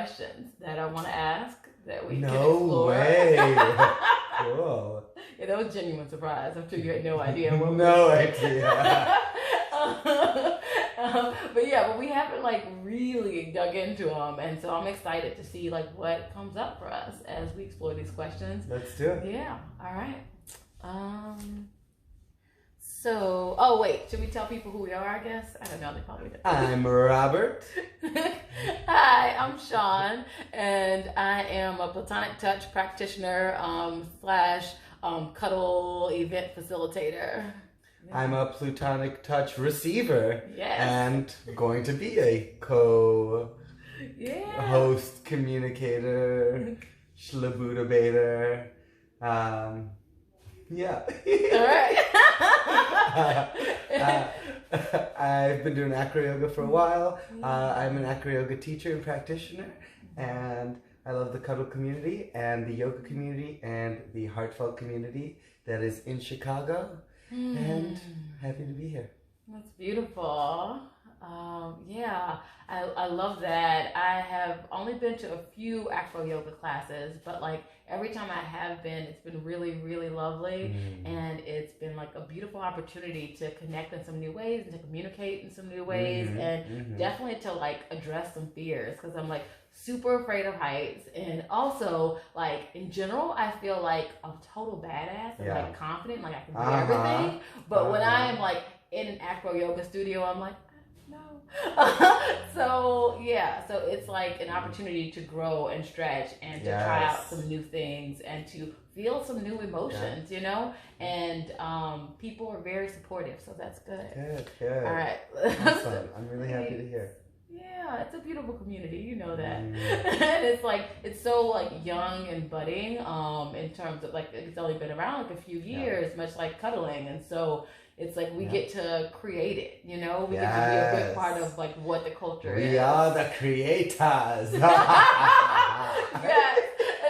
questions that I want to ask that we can No explore. way. Cool. Yeah, that was a genuine surprise. I'm sure you had no idea. No idea. But we haven't like really dug into them, and so I'm excited to see like what comes up for us as we explore these questions. Let's do it. Yeah. All right. Oh wait, should we tell people who we are? I guess I don't know. They probably don't. I'm Robert. Hi, I'm Shawn, and I am a platonic touch practitioner slash cuddle event facilitator. I'm a platonic touch receiver. Yes. And going to be a host, communicator, schlabootabator. Yeah. All right. I've been doing AcroYoga for a while. I'm an AcroYoga teacher and practitioner, and I love the cuddle community and the yoga community and the heartfelt community that is in Chicago. And happy to be here. That's beautiful. I love that. I have only been to a few AcroYoga classes, but like every time I have been, it's been really, really lovely. And it's been like a beautiful opportunity to connect in some new ways and to communicate in some new ways and definitely to like address some fears, because I'm like super afraid of heights, and also like in general I feel like a total badass and like confident, like I can do everything, but when I am like in an AcroYoga studio, I'm like no. So it's like an opportunity to grow and stretch and to try out some new things and to feel some new emotions, you know, and people are very supportive, so that's good. Good. All right. Awesome. I'm really happy to hear. Yeah, it's a beautiful community, you know that. And it's so like young and budding in terms of like it's only been around like a few years, much like cuddling, and so it's like we get to create it, you know, we get to be a big part of like what the culture is. We are the creators. Yes.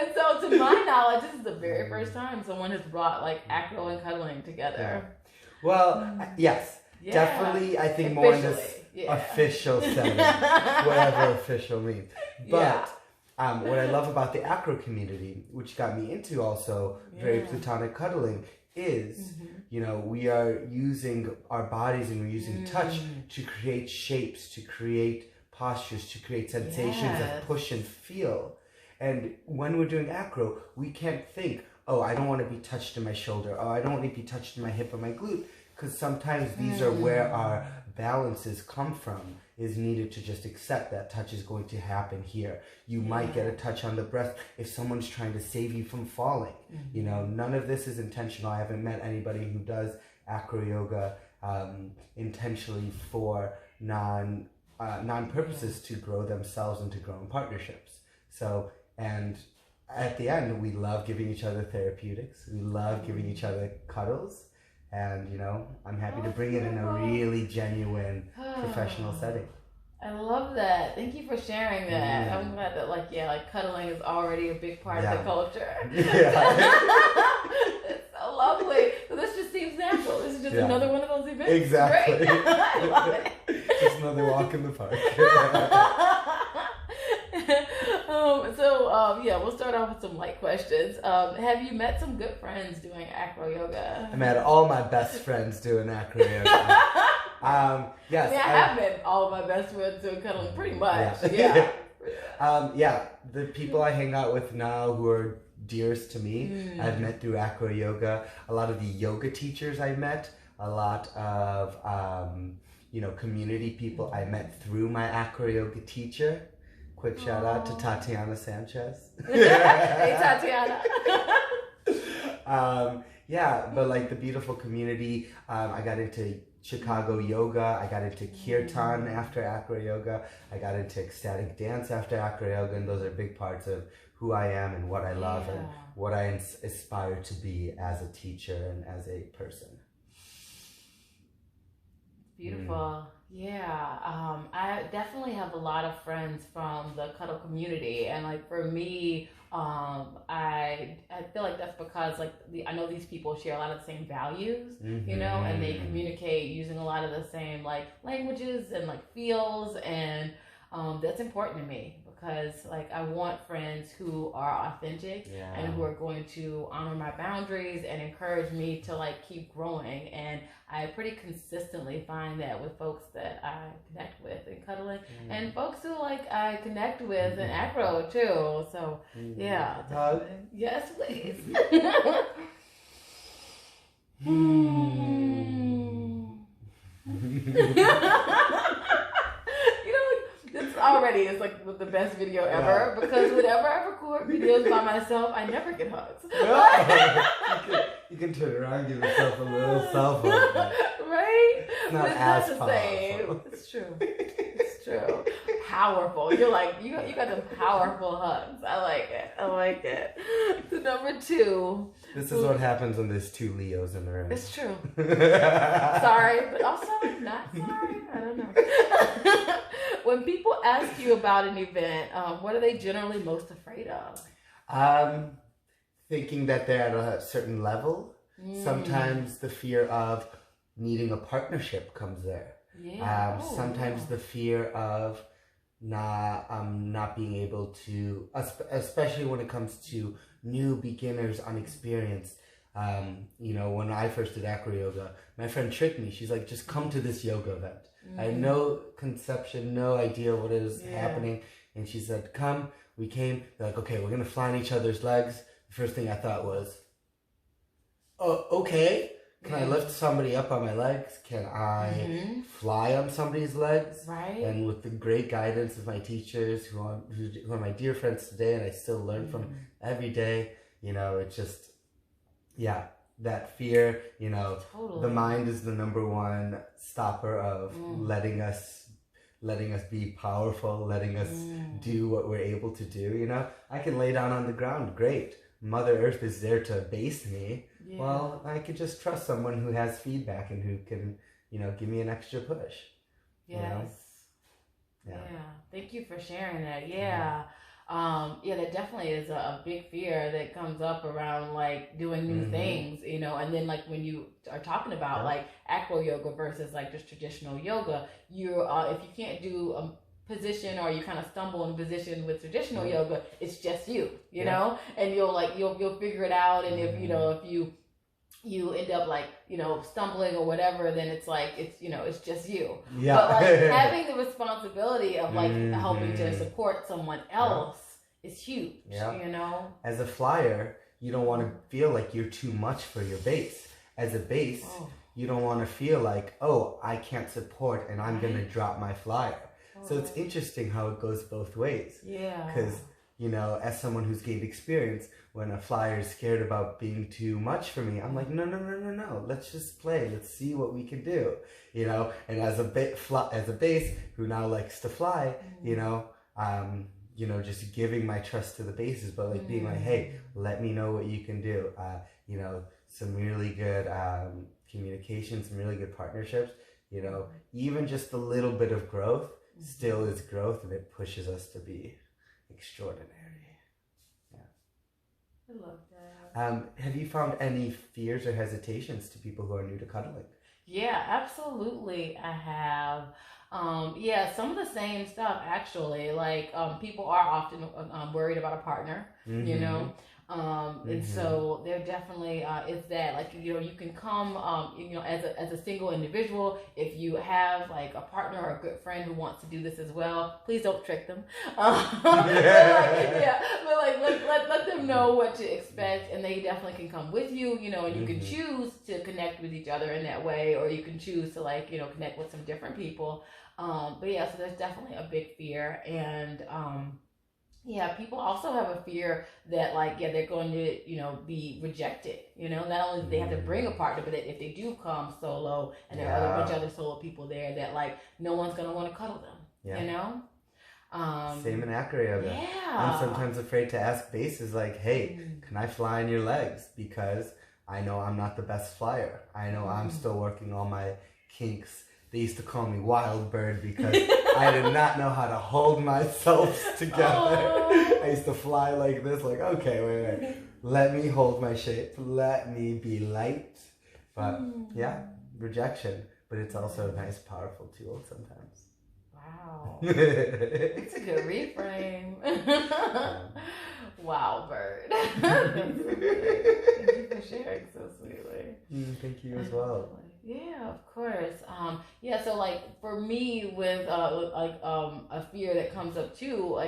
And so to my knowledge, this is the very first time someone has brought like acro and cuddling together. Well, yes. Yeah. Definitely, I think more in this official setting, whatever official means. But what I love about the acro community, which got me into also very platonic cuddling, is, you know, we are using our bodies and we're using touch to create shapes, to create postures, to create sensations of push and feel. And when we're doing acro, we can't think, oh, I don't want to be touched in my shoulder, oh, I don't want to be touched in my hip or my glute, because sometimes these are where our balances come from, is needed to just accept that touch is going to happen here. You might get a touch on the breast if someone's trying to save you from falling. You know, none of this is intentional. I haven't met anybody who does AcroYoga intentionally for non-purposes to grow themselves and to grow in partnerships. So, and at the end, we love giving each other therapeutics. We love giving each other cuddles. And, you know, I'm happy to bring it in a really genuine professional setting. I love that. Thank you for sharing that. I'm glad that, like cuddling is already a big part of the culture. It's so lovely. So this just seems natural. This is just another one of those events. Exactly. Great. I love it. Just another walk in the park. We'll start off with some light questions. Have you met some good friends doing AcroYoga? I met all my best friends doing AcroYoga. Yes. I have met all of my best friends doing cuddling pretty much. The people I hang out with now who are dearest to me, I've met through AcroYoga. A lot of the yoga teachers I met, a lot of community people I met through my AcroYoga teacher. Quick shout out to Tatiana Sanchez. Hey, Tatiana. But like the beautiful community, I got into Chicago yoga, I got into kirtan after AcroYoga, I got into ecstatic dance after AcroYoga, and those are big parts of who I am and what I love and what I aspire to be as a teacher and as a person. Beautiful. I definitely have a lot of friends from the cuddle community, and like for me, I feel like that's because I know these people share a lot of the same values, you know, and they communicate using a lot of the same like languages and like feels, and that's important to me because like I want friends who are authentic and who are going to honor my boundaries and encourage me to like keep growing. And I pretty consistently find that with folks that I connect with in cuddling and folks who like I connect with in acro too. So yeah. Yes, please. This already is like the best video ever because whenever I record videos by myself, I never get hugs. You can turn around and give yourself a little cell phone. Right? It's not as the same. It's true. It's true. Powerful. You're like, you got the powerful hugs. I like it. So number 2. This is what happens when there's 2 Leos in the room. It's true. Sorry, but also not sorry. I don't know. When people ask you about an event, what are they generally most afraid of? Thinking that they're at a certain level. Sometimes the fear of needing a partnership comes there. Sometimes the fear of not being able to, especially when it comes to new beginners, unexperienced. When I first did AcroYoga, my friend tricked me. She's like, just come to this yoga event. I had no conception, no idea what is happening. And she said, come. We came. They're like, okay, we're going to fly on each other's legs. The first thing I thought was, oh, okay. Can I lift somebody up on my legs? Can I fly on somebody's legs? Right. And with the great guidance of my teachers, who are my dear friends today, and I still learn from every day, it's just, that fear, totally. The mind is the number one stopper of letting us be powerful, letting us do what we're able to do. I can lay down on the ground, great. Mother Earth is there to base me. Well, I could just trust someone who has feedback and who can, give me an extra push. Yes. Yeah. Thank you for sharing that. Yeah. That definitely is a big fear that comes up around like doing new things, and then like when you are talking about like acro yoga versus like just traditional yoga, if you can't do a position or you kind of stumble in position with traditional yoga, it's just you know, and you'll figure it out. And if you end up like stumbling or whatever, then it's like it's just you. But like having the responsibility of like helping to support someone else is huge. As a flyer, you don't want to feel like you're too much for your base. As a base, you don't want to feel like, oh, I can't support and I'm gonna drop my flyer. So it's interesting how it goes both ways. Because as someone who's gained experience, when a flyer is scared about being too much for me, I'm like, no. Let's just play. Let's see what we can do. And as a base who now likes to fly, just giving my trust to the bases, but like being like, hey, let me know what you can do. Some really good communication, some really good partnerships. Even just a little bit of growth still is growth, and it pushes us to be extraordinary. I love that. Have you found any fears or hesitations to people who are new to cuddling? Yeah, absolutely. I have. Some of the same stuff actually. Like people are often worried about a partner, and so there definitely is that. Like you can come as a single individual. If you have like a partner or a good friend who wants to do this as well, please don't trick them. But let them know what to expect, and they definitely can come with you. And you can choose to connect with each other in that way, or you can choose to connect with some different people. So there's definitely a big fear, and people also have a fear that they're going to be rejected. Not only do they have to bring a partner, but if they do come solo and there are a bunch of other solo people there, that no one's going to want to cuddle them. Same in AcroYoga. I'm sometimes afraid to ask bases like, hey, can I fly on your legs? Because I know I'm not the best flyer. I know I'm still working on my kinks. They used to call me Wild Bird because I did not know how to hold myself together. I used to fly like this, like, okay, wait. Let me hold my shape. Let me be light. But rejection. But it's also a nice, powerful tool sometimes. Wow. It's a good reframe. Wow, Bird. Thank you for sharing so sweetly. Thank you as well. Yeah, of course. Yeah, so like for me with a fear that comes up too,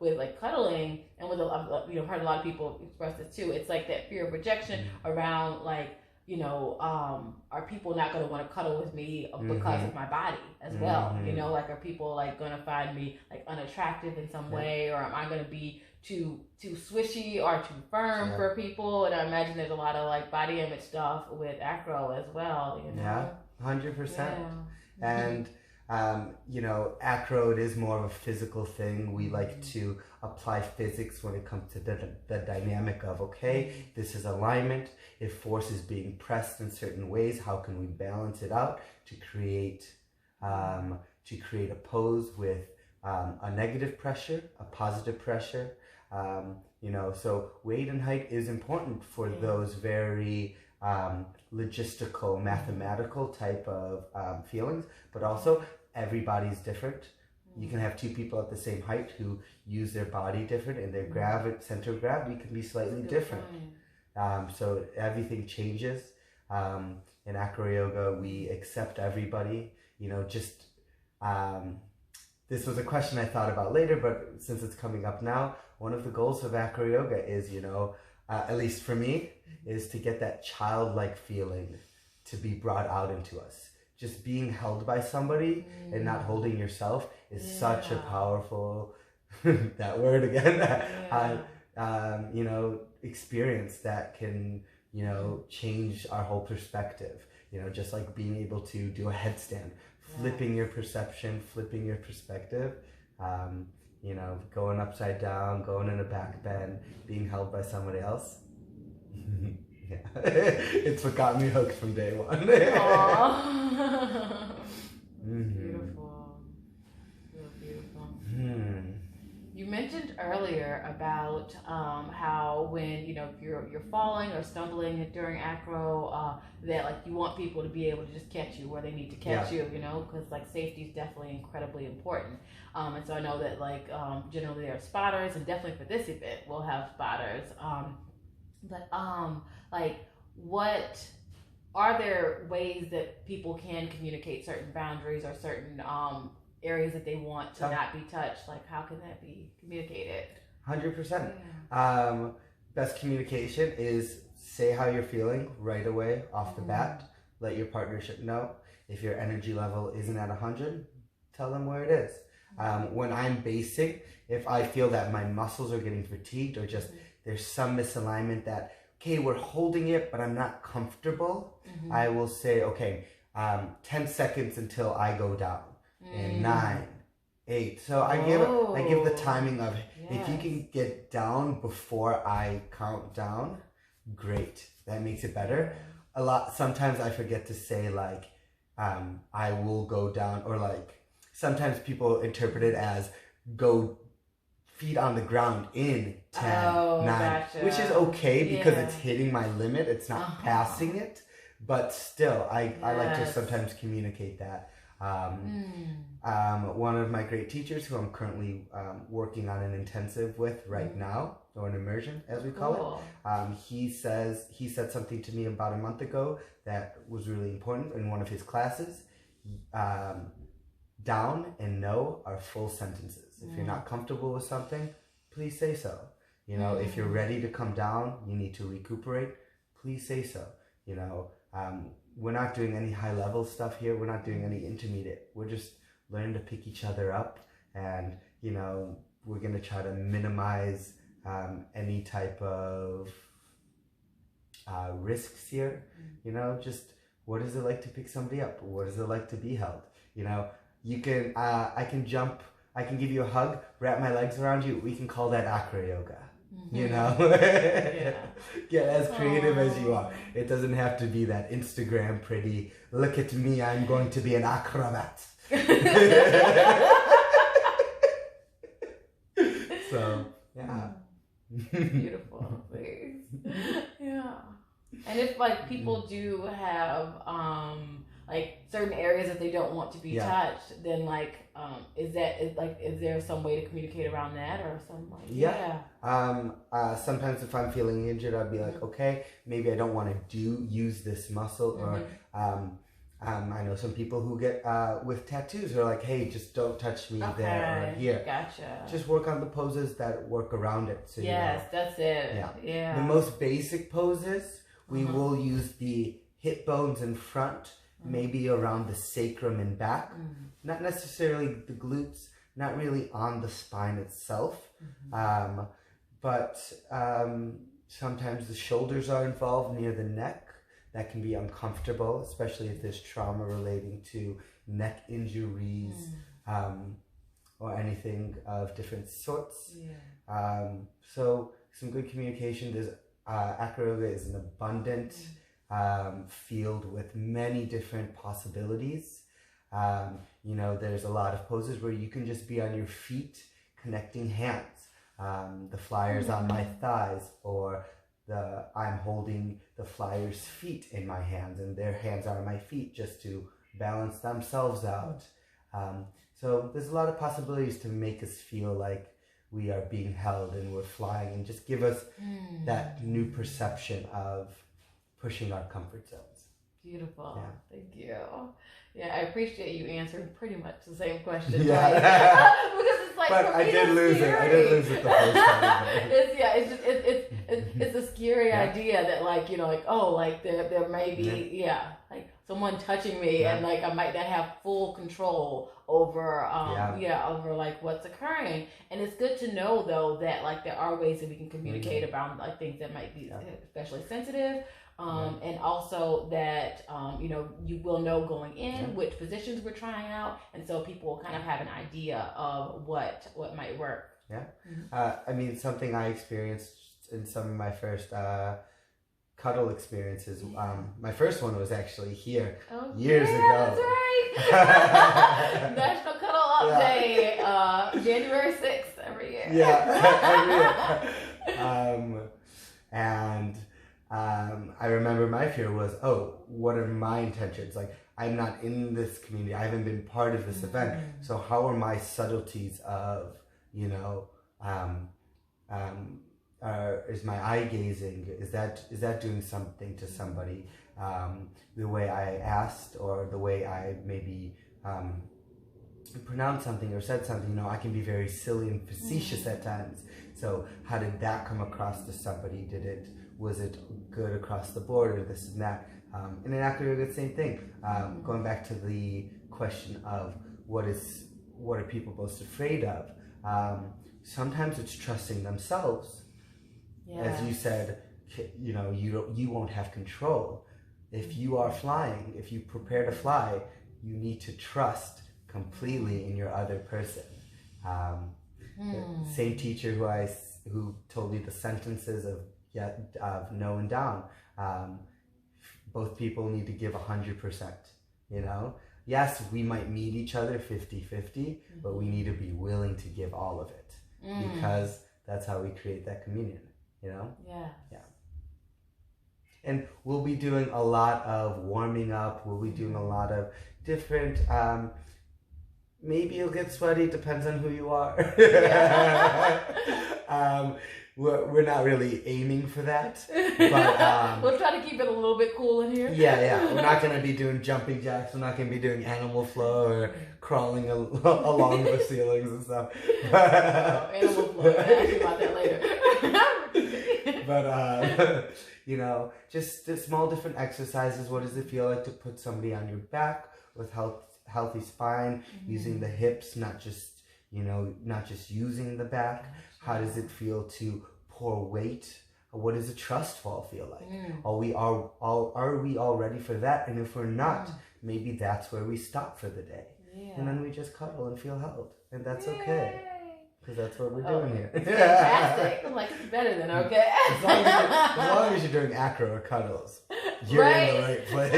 with like cuddling, and with heard a lot of people express this too. It's like that fear of rejection around like, are people not going to want to cuddle with me because of my body as well? Like, are people like going to find me like unattractive in some way, or am I going to be too swishy or too firm for people? And I imagine there's a lot of like body image stuff with acro as well. Yeah, 100%. And acro, it is more of a physical thing. We like to apply physics when it comes to the dynamic of, okay, this is alignment. If force is being pressed in certain ways, how can we balance it out to create a pose with a negative pressure, a positive pressure. So weight and height is important for those very logistical, mathematical type of feelings, but also everybody's different. You can have two people at the same height who use their body different, and their center of gravity can be slightly different. So everything changes. In AcroYoga, we accept everybody. This was a question I thought about later, but since it's coming up now, one of the goals of AcroYoga is, at least for me, is to get that childlike feeling to be brought out into us. Just being held by somebody and not holding yourself is such a powerful, that word again, experience that can, change our whole perspective. Just like being able to do a headstand, flipping your perception, flipping your perspective, going upside down, going in a back bend, being held by somebody else. It's what got me hooked from day one. Beautiful. Real beautiful. You mentioned earlier about how when you're falling or stumbling during acro, that like you want people to be able to just catch you where they need to catch you, because like safety is definitely incredibly important. And so I know that like generally there are spotters, and definitely for this event we'll have spotters. Like, what are there ways that people can communicate certain boundaries or certain areas that they want to not be touched? Like, how can that be communicated? 100%. Best communication is say how you're feeling right away off the bat. Let your partnership know. If your energy level isn't at 100, tell them where it is. When I'm basing, if I feel that my muscles are getting fatigued or just there's some misalignment that, okay, we're holding it, but I'm not comfortable, I will say, okay, 10 seconds until I go down. And 9, 8. So I give the timing of, if you can get down before I count down, great. That makes it better. Sometimes I forget to say like, I will go down, or like, sometimes people interpret it as go feet on the ground in 10, 9, gotcha. Which is okay because it's hitting my limit. It's not passing it, but still, I like to sometimes communicate that. One of my great teachers, who I'm currently working on an intensive with right now, or an immersion as we call it, he said something to me about a month ago that was really important in one of his classes. Down and no are full sentences. If you're not comfortable with something, please say so. If you're ready to come down, you need to recuperate, please say so. We're not doing any high level stuff here. We're not doing any intermediate. We're just learning to pick each other up, and we're gonna try to minimize any type of risks here. Just what is it like to pick somebody up? What is it like to be held? You can I can jump, I can give you a hug, wrap my legs around you. We can call that AcroYoga. Get as creative as you want. It doesn't have to be that Instagram pretty, look at me, I'm going to be an acrobat. So beautiful. Please. And if like people do have like certain areas that they don't want to be touched, then like is there some way to communicate around that or some like sometimes if I'm feeling injured, I'd be like, okay, maybe I don't want to use this muscle, or I know some people who get with tattoos who are like, hey, just don't touch me there or here. Gotcha. Just work on the poses that work around it. So that's it. The most basic poses, we will use the hip bones in front, maybe around the sacrum and back. Not necessarily the glutes, not really on the spine itself. But sometimes the shoulders are involved near the neck. That can be uncomfortable, especially if there's trauma relating to neck injuries or anything of different sorts. So some good communication. There's AcroYoga is an abundant field with many different possibilities. There's a lot of poses where you can just be on your feet connecting hands. The flyers on my thighs, or I'm holding the flyer's feet in my hands and their hands are on my feet just to balance themselves out. So there's a lot of possibilities to make us feel like we are being held and we're flying, and just give us that new perception of pushing our comfort zones. Beautiful. Thank you. I appreciate you answering pretty much the same question. Because it's like, but I did lose it. I did lose it the first time. It's a scary idea that there may be like someone touching me and like I might not have full control over over like what's occurring. And it's good to know though that like there are ways that we can communicate about like things that might be especially sensitive. And also that, you will know going in which positions we're trying out. And so people will kind of have an idea of what might work. Something I experienced in some of my first cuddle experiences. My first one was actually here years ago. That's right. National Cuddle Up Day, January 6th every year. Every year. I remember my fear was, what are my intentions? Like, I'm not in this community. I haven't been part of this event. So how are my subtleties of, is my eye gazing? Is that doing something to somebody? The way I asked, or the way I maybe pronounced something or said something, I can be very silly and facetious at times. So how did that come across to somebody? Was it good across the board, or this and that? And in AcroYoga, same thing. Going back to the question of what are people most afraid of? Sometimes it's trusting themselves. As you said, you won't have control. If you are flying, if you prepare to fly, you need to trust completely in your other person. The same teacher who told me the sentences of no and down. Both people need to give 100%, Yes, we might meet each other 50-50, but we need to be willing to give all of it, because that's how we create that communion, And we'll be doing a lot of warming up. We'll be doing a lot of different, maybe you'll get sweaty, depends on who you are. We're not really aiming for that, but we'll try to keep it a little bit cool in here. We're not going to be doing jumping jacks. We're not going to be doing animal flow or crawling along the ceilings and stuff. Animal flow. I'll ask you about that later. But just the small different exercises. What does it feel like to put somebody on your back with healthy spine, using the hips, not just using the back? How does it feel to pour weight? What does a trust fall feel like? Are we all ready for that? And if we're not, maybe that's where we stop for the day. And then we just cuddle and feel held. And that's okay. Because that's what we're doing here. Fantastic. I'm like, it's better than okay. As long as you're doing acro or cuddles, you're in the right place.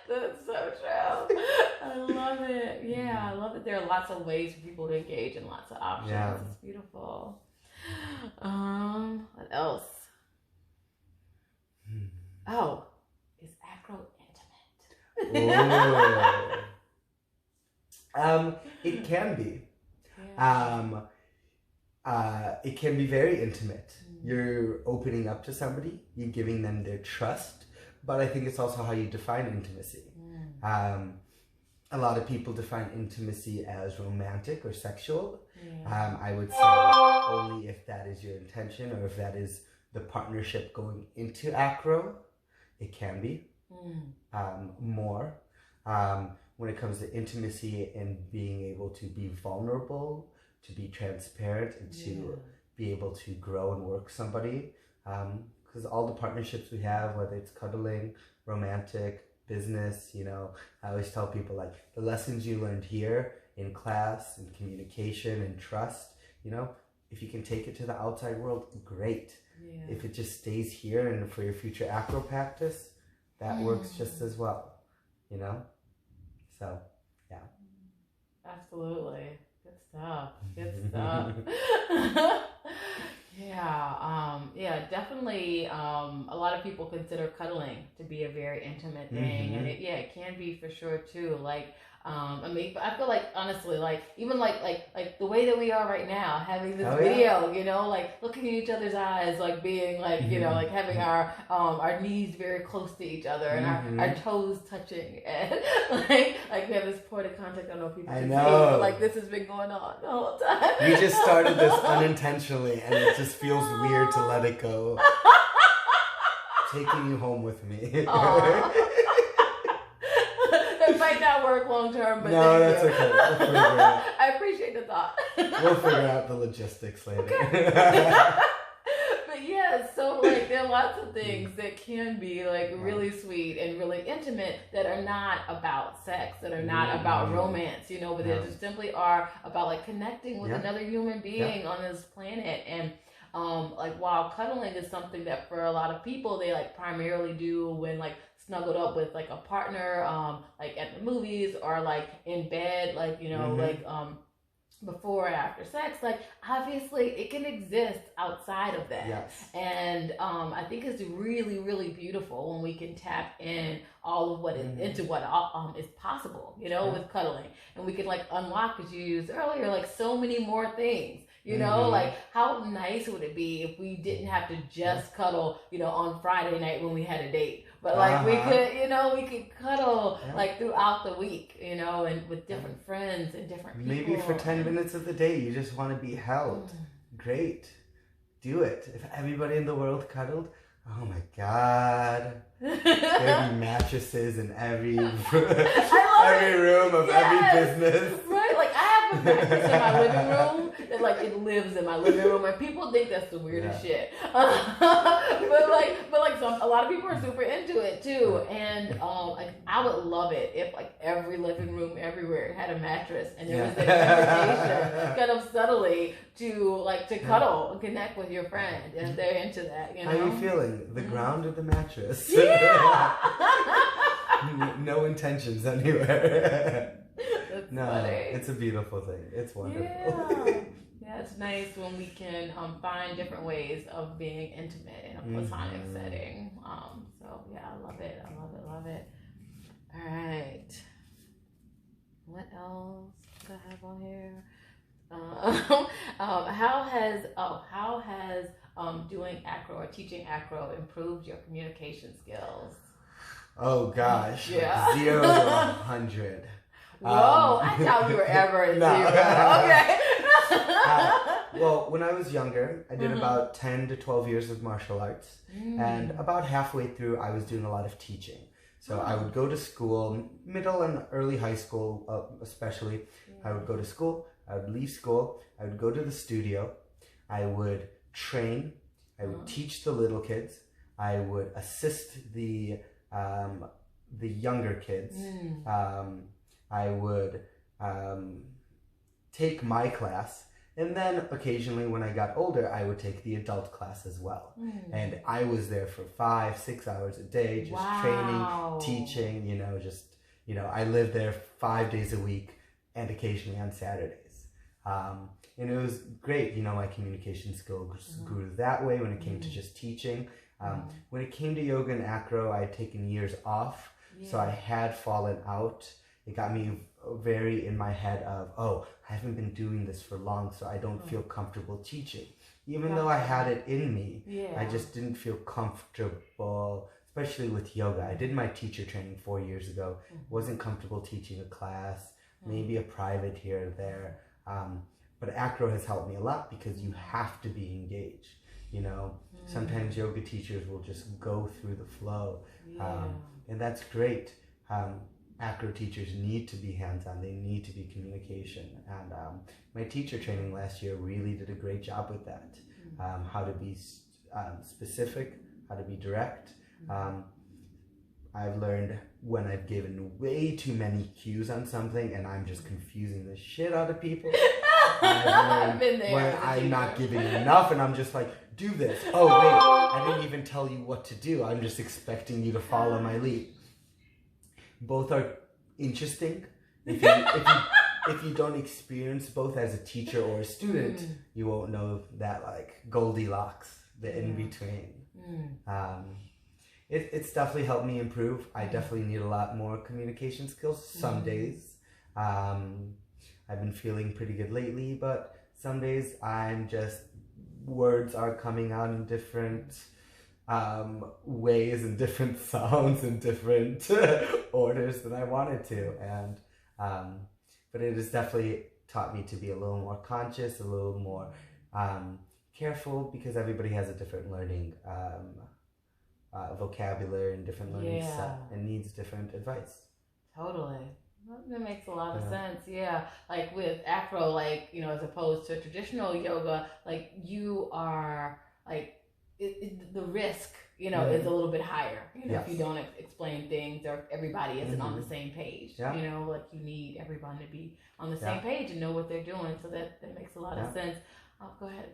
That's so true. I love it. I love that there are lots of ways for people to engage and lots of options. It's beautiful. What else? Is acro intimate? It can be. Yeah. It can be very intimate. You're opening up to somebody, you're giving them their trust, but I think it's also how you define intimacy. A lot of people define intimacy as romantic or sexual. I would say only if that is your intention, or if that is the partnership going into acro, it can be more. When it comes to intimacy and being able to be vulnerable, to be transparent, and to be able to grow and work somebody. Because all the partnerships we have, whether it's cuddling, romantic, business, you know, I always tell people, like, the lessons you learned here in class and communication and trust, you know, if you can take it to the outside world, great. If it just stays here and for your future acro practice, that works just as well, you know? So, yeah. Absolutely. Good stuff. Good stuff. Yeah, definitely. A lot of people consider cuddling to be a very intimate thing, and it can be for sure too. Like, I mean, I feel like, honestly, like, even like the way that we are right now, having this video, you know, like looking in each other's eyes, like being like, you know, like having our knees very close to each other and our toes touching, and like we have this point of contact. I don't know if people can see, but like this has been going on the whole time. We just started this unintentionally, and it just feels weird to let it go. Taking you home with me. It might not work long term, but no, that's okay. We'll figure it out. I appreciate the thought. We'll figure out the logistics later. Okay. But yeah, so like there are lots of things that can be like really sweet and really intimate that are not about sex, that are not about romance, you know, but they just simply are about like connecting with another human being on this planet. And like, while cuddling is something that for a lot of people they like primarily do when like snuggled up with like a partner, like at the movies or like in bed, like, you know, like before and after sex, like obviously it can exist outside of that. And I think it's really, really beautiful when we can tap in all of what is into what is possible, you know, with cuddling, and we can like unlock, as you used earlier, like so many more things. You know, like how nice would it be if we didn't have to just cuddle, you know, on Friday night when we had a date, but like we could, you know, we could cuddle like throughout the week, you know, and with different friends and different people. Maybe for 10 minutes of the day, you just want to be held. Great. Do it. If everybody in the world cuddled, oh my God. There'd be mattresses in every room of every business. Right? Like, I have a mattress in my living room that, like, it lives in my living room, and people think that's the weirdest shit. But a lot of people are super into it too, and like, I would love it if like every living room everywhere had a mattress, and there was an invitation, kind of subtly, to cuddle and connect with your friend, and if they're into that, you know. How are you feeling? The ground or the mattress? Yeah. No intentions anywhere. That's no, funny. It's a beautiful thing. It's wonderful. Yeah, it's nice when we can find different ways of being intimate in a platonic setting. So yeah, I love it. Love it. All right. What else do I have on here? How has doing acro or teaching acro improved your communication skills? Oh gosh, 0 to 100. Whoa, I doubt you were ever at 0. Okay. Well, when I was younger, I did about 10 to 12 years of martial arts, and about halfway through, I was doing a lot of teaching. So I would go to school, middle and early high school especially. I would go to school, I would leave school, I would go to the studio, I would train, I would teach the little kids, I would assist the younger kids, I would take my class, and then occasionally when I got older, I would take the adult class as well. And I was there for 5-6 hours a day, just training, teaching, I lived there 5 days a week and occasionally on Saturdays. And it was great, my communication skills grew that way when it came to just teaching. When it came to yoga and acro, I had taken years off. So I had fallen out. It got me very in my head of, oh, I haven't been doing this for long, so I don't feel comfortable teaching. Even though I had it in me, I just didn't feel comfortable, especially with yoga. I did my teacher training 4 years ago. Wasn't comfortable teaching a class, maybe a private here or there. But acro has helped me a lot because you have to be engaged. You know, sometimes yoga teachers will just go through the flow, and that's great. Acro teachers need to be hands-on. They need to be communication. And my teacher training last year really did a great job with that. How to be specific, how to be direct. I've learned when I've given way too many cues on something and I'm just confusing the shit out of people. I've been there when I'm not giving enough and I'm just like, do this. Oh, wait, I didn't even tell you what to do. I'm just expecting you to follow my lead. Both are interesting. If you don't experience both as a teacher or a student, you won't know that like Goldilocks, the in between. It's definitely helped me improve. I definitely need a lot more communication skills some days. I've been feeling pretty good lately, but some days words are coming out in different ways and different sounds and different orders than I wanted to. And but it has definitely taught me to be a little more conscious, a little more careful, because everybody has a different learning vocabulary and different learning set and needs different advice. Totally. That makes a lot of sense. Yeah. Like with acro, like, you know, as opposed to traditional yoga, like you are like, the risk, you know, is a little bit higher. You know, if you don't explain things or everybody isn't on the same page. You know, like you need everyone to be on the same page and know what they're doing. So that makes a lot of sense. Oh, go ahead.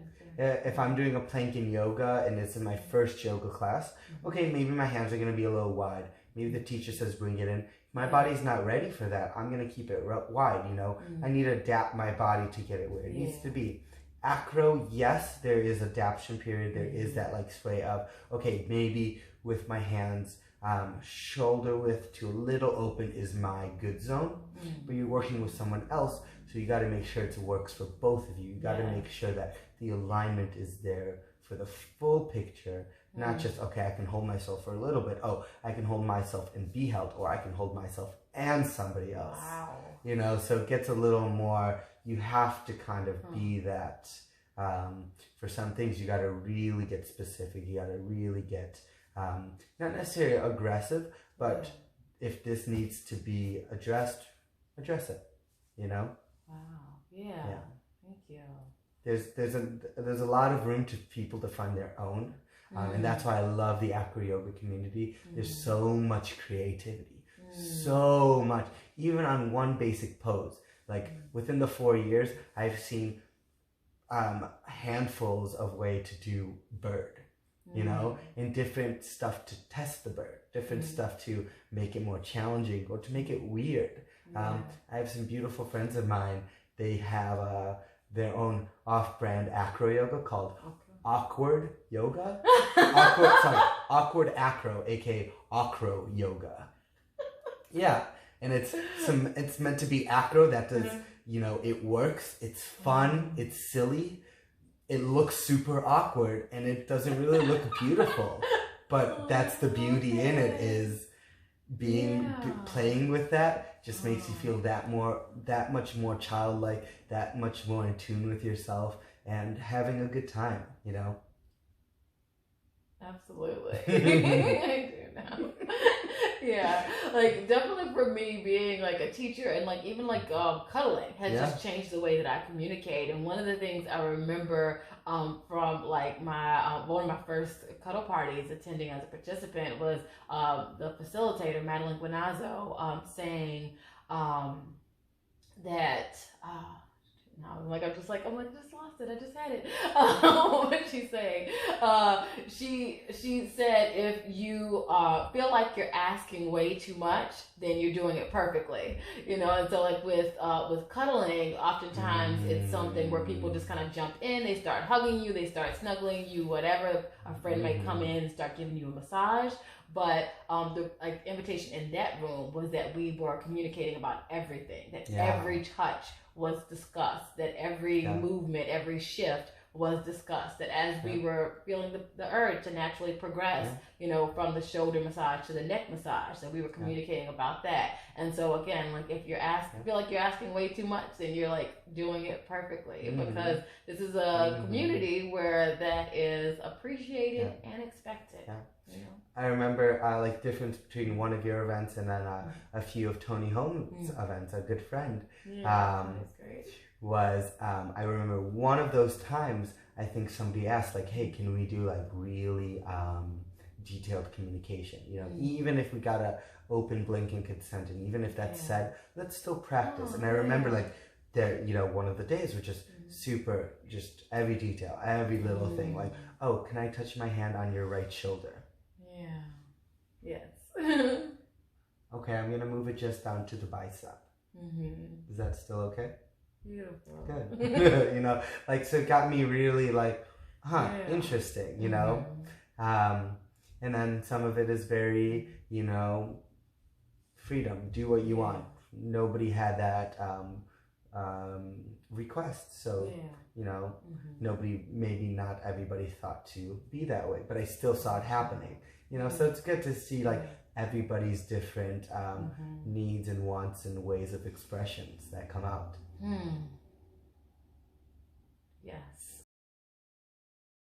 If I'm doing a plank in yoga and it's in my first yoga class, okay, maybe my hands are going to be a little wide. Maybe the teacher says bring it in. My body's not ready for that. I'm going to keep it wide, you know. I need to adapt my body to get it where it needs to be. Acro, yes, there is adaptation period. There is that like sway of, okay, maybe with my hands, shoulder width to a little open is my good zone. But you're working with someone else, so you got to make sure it works for both of you. You got to make sure that the alignment is there for the full picture, not just, okay, I can hold myself for a little bit. Oh, I can hold myself and be held, or I can hold myself and somebody else. Wow. You know, so it gets a little more, you have to kind of be that. For some things, you got to really get specific. You got to really get, not necessarily aggressive, but if this needs to be addressed, address it, you know? Wow. Yeah. Thank you. There's a lot of room to people to find their own. And that's why I love the AcroYoga community. There's so much creativity, so much, even on one basic pose. Like within the 4 years, I've seen handfuls of way to do bird, you know, and different stuff to test the bird, different stuff to make it more challenging or to make it weird. I have some beautiful friends of mine. They have their own off-brand AcroYoga called Awkward Yoga. Awkward Acro, aka AcroYoga. Yeah, and it's meant to be acro. That does, you know, it works. It's fun. It's silly. It looks super awkward, and it doesn't really look beautiful. But that's the beauty in it, is playing with that just makes you feel that much more childlike, that much more in tune with yourself, and having a good time, you know? Absolutely. I do now. Yeah, like definitely for me, being like a teacher and like even like cuddling has just changed the way that I communicate. And one of the things I remember from like my one of my first cuddle parties attending as a participant was the facilitator, Madeline Guinazzo, saying that no, I'm just lost it. I just had it. What did she say? she said if you feel like you're asking way too much, then you're doing it perfectly. You know, and so like with cuddling, oftentimes it's something where people just kind of jump in, they start hugging you, they start snuggling you, whatever. A friend may come in and start giving you a massage. But the invitation in that room was that we were communicating about everything, that every touch was discussed, that every movement, every shift was discussed, that as we were feeling the urge to naturally progress, you know, from the shoulder massage to the neck massage, that we were communicating about that. And so again, like if you're feel like you're asking way too much, then you're like doing it perfectly, because this is a community where that is appreciated and expected. You know? I remember like difference between one of your events and then a few of Tony Holmes' events. A good friend that's great. Was I remember one of those times, I think somebody asked like, hey, can we do like really detailed communication, you know, even if we got a open blinking consent, and even if that's said, let's still practice. And I remember like there, you know, one of the days was just super, just every detail, every little thing, like, oh, can I touch my hand on your right shoulder? Okay, I'm gonna move it just down to the bicep. Is that still okay? Beautiful. Good. You know, like, so it got me really like, interesting, you know? And then some of it is very, you know, freedom, do what you want. Nobody had that request. So, you know, maybe not everybody thought to be that way, but I still saw it happening, you know? So it's good to see like everybody's different needs and wants and ways of expressions that come out. Yes.